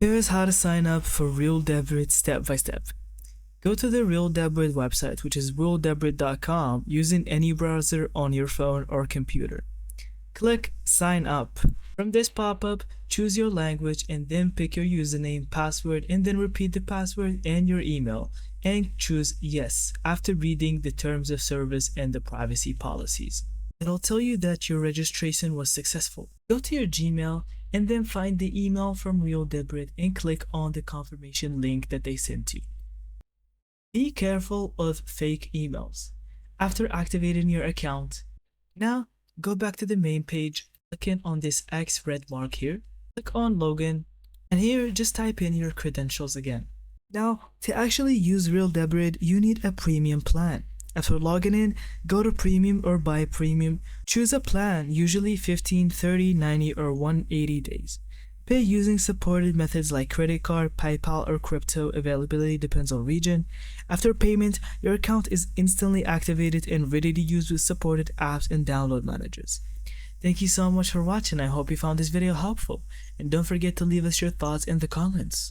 Here's how to sign up for Real Debrid step by step. Go to the Real Debrid website, which is realdebrid.com, using any browser on your phone or computer. Click Sign Up. From this pop-up, choose your language and then pick your username, password, and then repeat the password and your email, and choose Yes after reading the terms of service and the privacy policies. It'll tell you that your registration was successful. Go to your Gmail and then find the email from Real Debrid and click on the confirmation link that they sent you. Be careful of fake emails. After activating your account, now go back to the main page, click on this X red mark here, click on Login, and here just type in your credentials again. Now, to actually use Real Debrid, you need a premium plan. After logging in, go to Premium or Buy Premium. Choose a plan, usually 15, 30, 90, or 180 days. Pay using supported methods like credit card, PayPal, or crypto. Availability depends on region. After payment, your account is instantly activated and ready to use with supported apps and download managers. Thank you so much for watching. I hope you found this video helpful. And don't forget to leave us your thoughts in the comments.